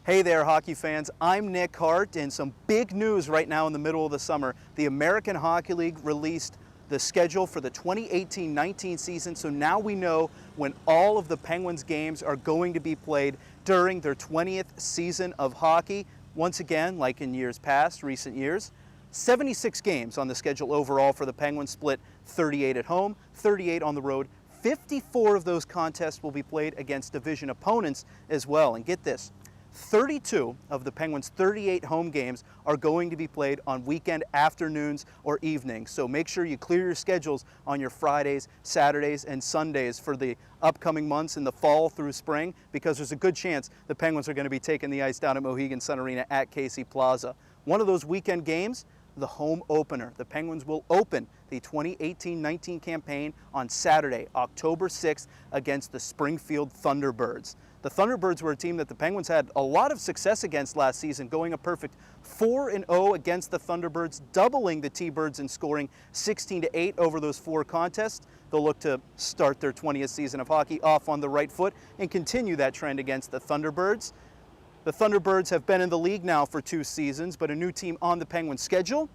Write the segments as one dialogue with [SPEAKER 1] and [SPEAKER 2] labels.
[SPEAKER 1] Hey there, hockey fans. I'm Nick Hart, and some big news right now in the middle of the summer. The American Hockey League released the schedule for the 2018-19 season, so now we know when all of the Penguins games are going to be played during their 20th season of hockey. Once again, like in years past, recent years, 76 games on the schedule overall for the Penguins, split 38 at home, 38 on the road. 54 of those contests will be played against division opponents as well. And get this, 32 of the Penguins' 38 home games are going to be played on weekend afternoons or evenings. So make sure you clear your schedules on your Fridays, Saturdays, and Sundays for the upcoming months in the fall through spring, because there's a good chance the Penguins are going to be taking the ice down at Mohegan Sun Arena at Casey Plaza. One of those weekend games, the home opener. The Penguins will open the 2018-19 campaign on Saturday, October 6th, against the Springfield Thunderbirds. The Thunderbirds were a team that the Penguins had a lot of success against last season, going a perfect 4-0 against the Thunderbirds, doubling the T-Birds in scoring 16-8 over those 4 contests. They'll look to start their 20th season of hockey off on the right foot and continue that trend against the Thunderbirds. The Thunderbirds have been in the league now for 2 seasons, but a new team on the Penguins schedule,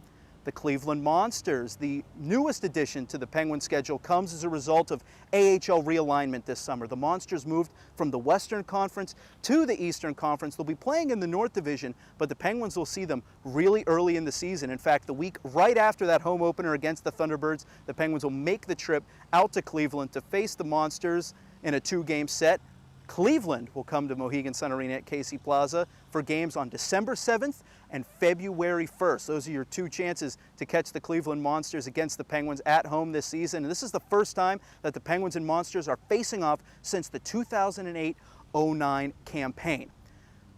[SPEAKER 1] the Cleveland Monsters. The newest addition to the Penguins schedule comes as a result of AHL realignment this summer. The Monsters moved from the Western Conference to the Eastern Conference. They'll be playing in the North Division, but the Penguins will see them really early in the season. In fact, the week right after that home opener against the Thunderbirds, the Penguins will make the trip out to Cleveland to face the Monsters in a 2-game set. Cleveland will come to Mohegan Sun Arena at Casey Plaza for games on December 7th and February 1st. Those are your 2 chances to catch the Cleveland Monsters against the Penguins at home this season. And this is the first time that the Penguins and Monsters are facing off since the 2008-09 campaign.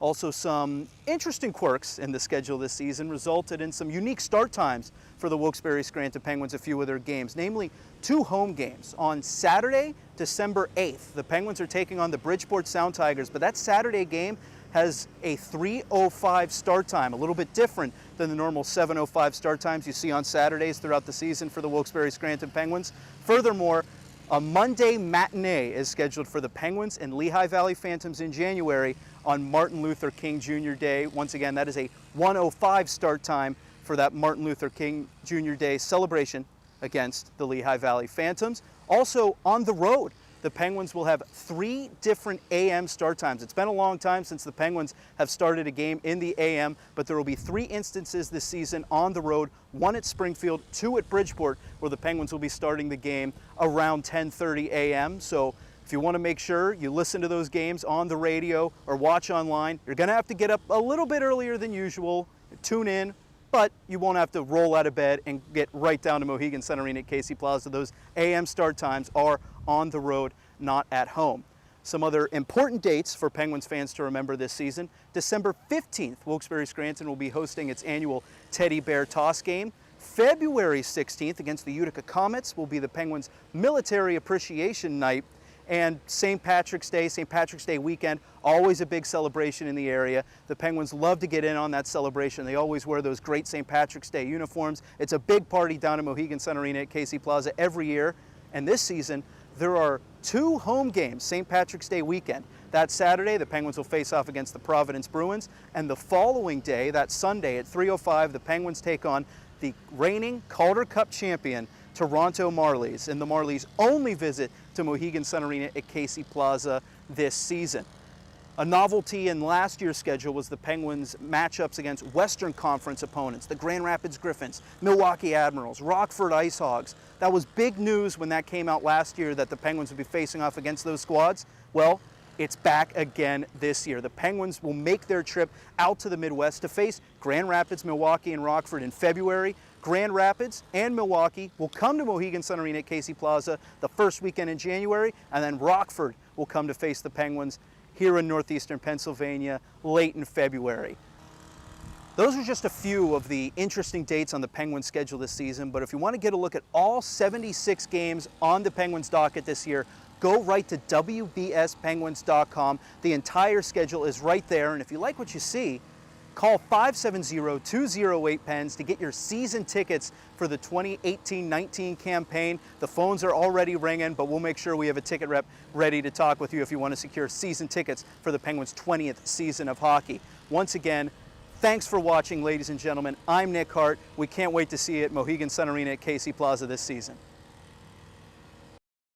[SPEAKER 1] Also, some interesting quirks in the schedule this season resulted in some unique start times for the Wilkes-Barre Scranton Penguins, a few of their games, namely 2 home games. On Saturday, December 8th, the Penguins are taking on the Bridgeport Sound Tigers, but that Saturday game has a 3:05 start time, a little bit different than the normal 7:05 start times you see on Saturdays throughout the season for the Wilkes-Barre Scranton Penguins. Furthermore, a Monday matinee is scheduled for the Penguins and Lehigh Valley Phantoms in January on Martin Luther King Jr. Day. Once again, that is a 1:05 start time for that Martin Luther King Jr. Day celebration against the Lehigh Valley Phantoms. Also on the road, the Penguins will have 3 different AM start times. It's been a long time since the Penguins have started a game in the AM, but there will be 3 instances this season on the road, 1 at Springfield, 2 at Bridgeport, where the Penguins will be starting the game around 10:30 a.m. So if you want to make sure you listen to those games on the radio or watch online, you're going to have to get up a little bit earlier than usual, tune in, but you won't have to roll out of bed and get right down to Mohegan Sun Arena at Casey Plaza. Those AM start times are on the road, not at home. Some other important dates for Penguins fans to remember this season. December 15th, Wilkes-Barre Scranton will be hosting its annual Teddy Bear Toss game. February 16th against the Utica Comets will be the Penguins' Military Appreciation Night. And St. Patrick's Day weekend, always a big celebration in the area. The Penguins love to get in on that celebration. They always wear those great St. Patrick's Day uniforms. It's a big party down at Mohegan Sun Arena at Casey Plaza every year. And this season, there are 2 home games St. Patrick's Day weekend. That Saturday, the Penguins will face off against the Providence Bruins. And the following day, that Sunday at 3:05, the Penguins take on the reigning Calder Cup champion, Toronto Marlies, and the Marlies' only visit to Mohegan Sun Arena at Casey Plaza this season. A novelty in last year's schedule was the Penguins' matchups against Western Conference opponents, the Grand Rapids Griffins, Milwaukee Admirals, Rockford Ice Hogs. That was big news when that came out last year, that the Penguins would be facing off against those squads. Well, it's back again this year. The Penguins will make their trip out to the Midwest to face Grand Rapids, Milwaukee, and Rockford in February. Grand Rapids and Milwaukee will come to Mohegan Sun Arena at Casey Plaza the first weekend in January, and then Rockford will come to face the Penguins here in northeastern Pennsylvania late in February. Those are just a few of the interesting dates on the Penguins schedule this season, but if you want to get a look at all 76 games on the Penguins docket this year, go right to WBSPenguins.com. The entire schedule is right there, and if you like what you see, Call 570-208-PENS to get your season tickets for the 2018-19 campaign. The phones are already ringing, but we'll make sure we have a ticket rep ready to talk with you if you want to secure season tickets for the Penguins' 20th season of hockey. Once again, thanks for watching, ladies and gentlemen. I'm Nick Hart. We can't wait to see you at Mohegan Sun Arena at Casey Plaza this season.